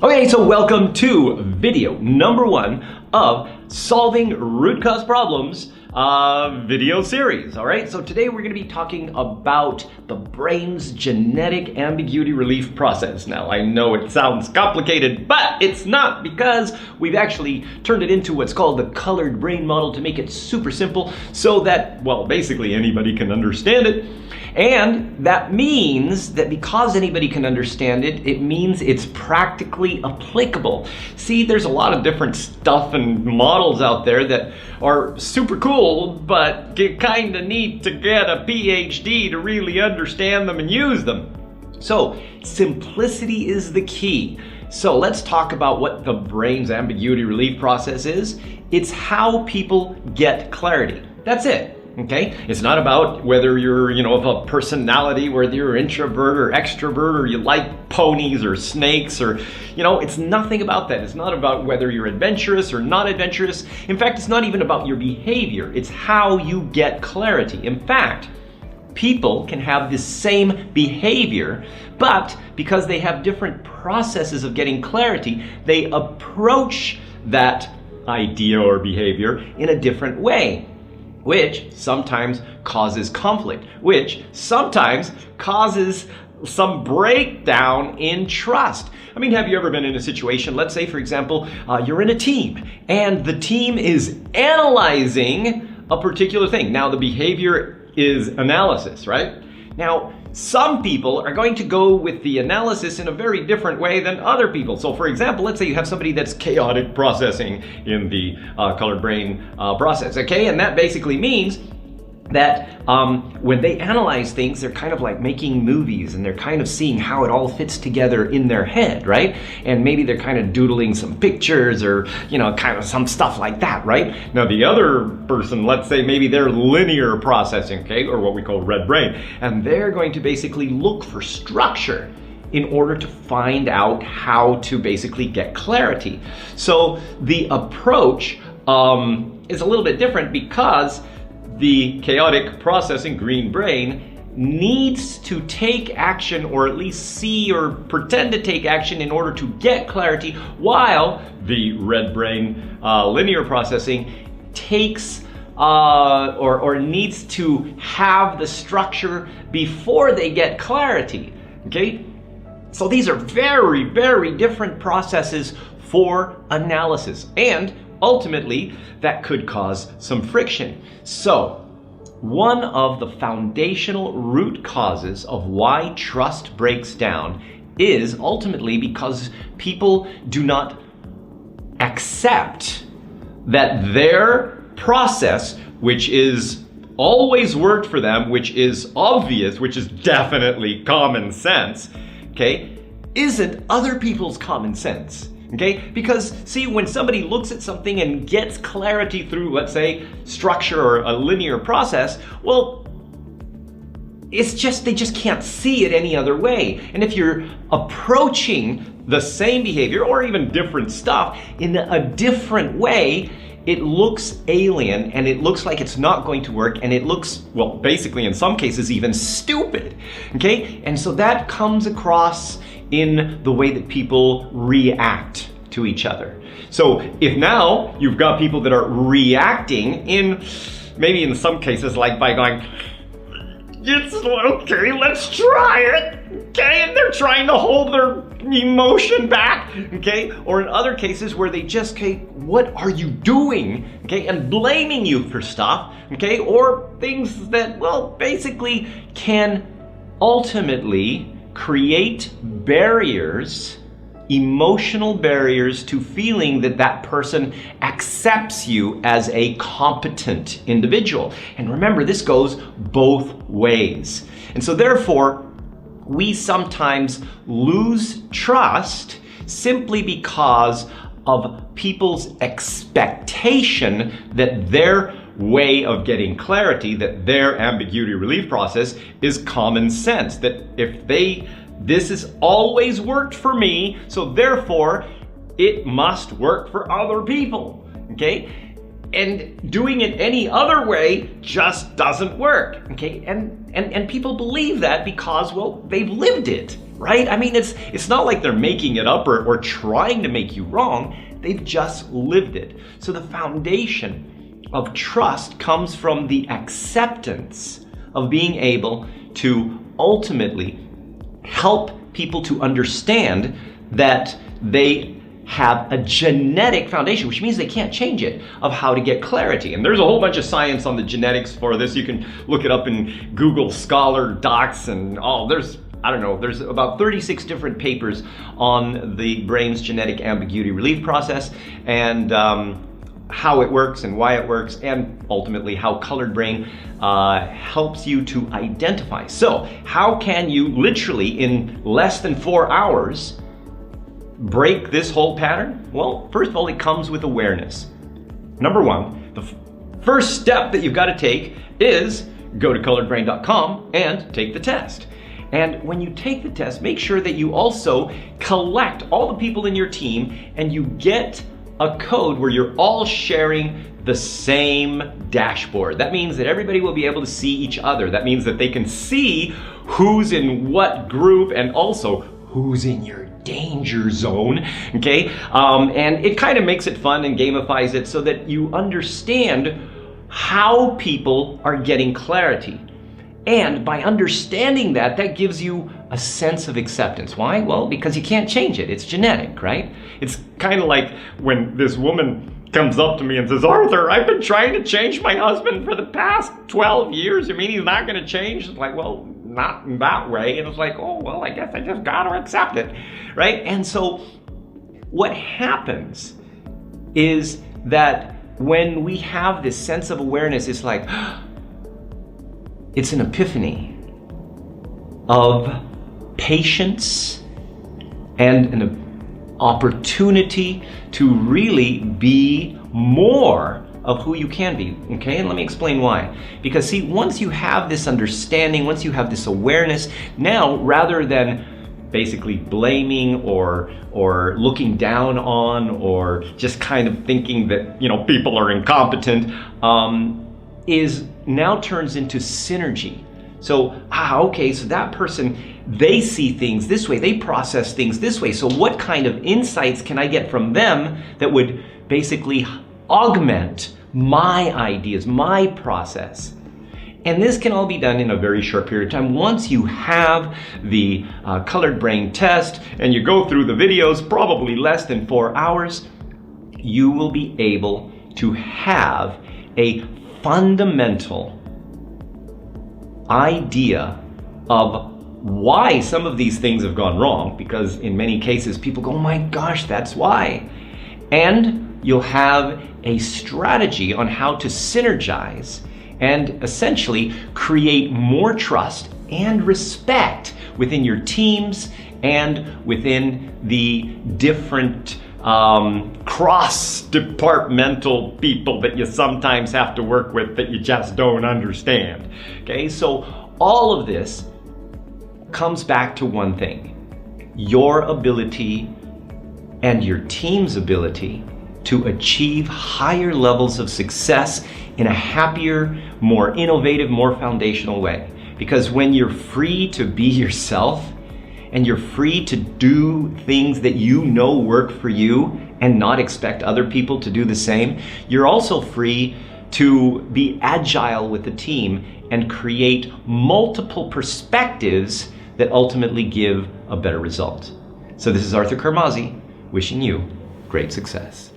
Okay, so welcome to video number 1 of Solving Root Cause Problems video series. All right, so today we're going to be talking about the brain's genetic ambiguity relief process. Now, I know it sounds complicated, but it's not, because we've actually turned it into what's called the colored brain model to make it super simple so that, well, basically anybody can understand it. And that means that because anybody can understand it, it means it's practically applicable. See, there's a lot of different stuff and models out there that are super cool, but you kind of need to get a PhD to really understand them and use them. So simplicity is the key. So let's talk about what the brain's ambiguity relief process is. It's how people get clarity. That's it. Okay, it's not about whether you're, of a personality, whether you're introvert or extrovert, or you like ponies or snakes, or, it's nothing about that. It's not about whether you're adventurous or not adventurous. In fact, it's not even about your behavior. It's how you get clarity. In fact, people can have the same behavior, but because they have different processes of getting clarity, they approach that idea or behavior in a different way, which sometimes causes conflict, which sometimes causes some breakdown in trust. I mean, have you ever been in a situation, let's say, for example, you're in a team and the team is analyzing a particular thing. Now, the behavior is analysis, right? Now, some people are going to go with the analysis in a very different way than other people. So for example, let's say you have somebody that's chaotic processing in the colored brain process, okay? And that basically means that when they analyze things, they're kind of like making movies, and they're kind of seeing how it all fits together in their head, right? And maybe they're kind of doodling some pictures or, kind of some stuff like that, right? Now the other person, let's say maybe they're linear processing, okay, or what we call red brain, and they're going to basically look for structure in order to find out how to basically get clarity. So the approach is a little bit different, because the chaotic processing green brain needs to take action, or at least see or pretend to take action in order to get clarity, while the red brain linear processing takes or needs to have the structure before they get clarity, okay? So these are very, very different processes for analysis, and ultimately that could cause some friction. So one of the foundational root causes of why trust breaks down is ultimately because people do not accept that their process, which is always worked for them, which is obvious, which is definitely common sense, okay, isn't other people's common sense. Okay, because see, when somebody looks at something and gets clarity through, let's say, structure or a linear process, well, it's just, they just can't see it any other way. And if you're approaching the same behavior or even different stuff in a different way, it looks alien, and it looks like it's not going to work, and it looks, well, basically in some cases even stupid, okay? And so that comes across in the way that people react to each other. So if now you've got people that are reacting maybe in some cases like by going, it's okay, let's try it, okay? And they're trying to hold their emotion back, okay? Or in other cases where they just, okay, what are you doing, okay? And blaming you for stuff, okay? Or things that, well, basically can ultimately create barriers, emotional barriers, to feeling that that person accepts you as a competent individual. And remember, this goes both ways. And so therefore, we sometimes lose trust simply because of people's expectation that their way of getting clarity, that their ambiguity relief process is common sense, that if this has always worked for me, so therefore it must work for other people, okay? And doing it any other way just doesn't work, okay? And And people believe that because, well, they've lived it, right? I mean, it's not like they're making it up or trying to make you wrong. They've just lived it. So the foundation of trust comes from the acceptance of being able to ultimately help people to understand that they have a genetic foundation, which means they can't change it, of how to get clarity. And there's a whole bunch of science on the genetics for this. You can look it up in Google Scholar Docs and there's about 36 different papers on the brain's genetic ambiguity relief process and how it works and why it works, and ultimately how Colored Brain helps you to identify. So how can you literally in less than 4 hours break this whole pattern? Well, first of all, it comes with awareness. Number one, the first step that you've got to take is go to coloredbrain.com and take the test. And when you take the test, make sure that you also collect all the people in your team and you get a code where you're all sharing the same dashboard. That means that everybody will be able to see each other. That means that they can see who's in what group and also who's in your danger zone, okay? And it kind of makes it fun and gamifies it so that you understand how people are getting clarity. And by understanding that, that gives you a sense of acceptance. Why? Well, because you can't change it. It's genetic, right? It's kind of like when this woman comes up to me and says, Arthur, I've been trying to change my husband for the past 12 years. You mean he's not going to change? It's like, well, not in that way. And it's like, oh, well, I guess I just got to accept it, right? And so what happens is that when we have this sense of awareness, it's like, it's an epiphany of patience and an opportunity to really be more of who you can be, okay? And let me explain why. Because see, once you have this understanding, once you have this awareness, now rather than basically blaming or looking down on or just kind of thinking that, people are incompetent, is now turns into synergy. So, okay, so that person, they see things this way, they process things this way. So what kind of insights can I get from them that would basically augment my ideas, my process? And this can all be done in a very short period of time. Once you have the Colored Brain test and you go through the videos, probably less than 4 hours, you will be able to have a fundamental idea of why some of these things have gone wrong, because in many cases people go, oh my gosh, that's why. And you'll have a strategy on how to synergize and essentially create more trust and respect within your teams and within the different cross-departmental people that you sometimes have to work with that you just don't understand. Okay, so all of this comes back to one thing: your ability and your team's ability to achieve higher levels of success in a happier, more innovative, more foundational way. Because when you're free to be yourself, and you're free to do things that you know work for you and not expect other people to do the same, you're also free to be agile with the team and create multiple perspectives that ultimately give a better result. So this is Arthur Karmazi wishing you great success.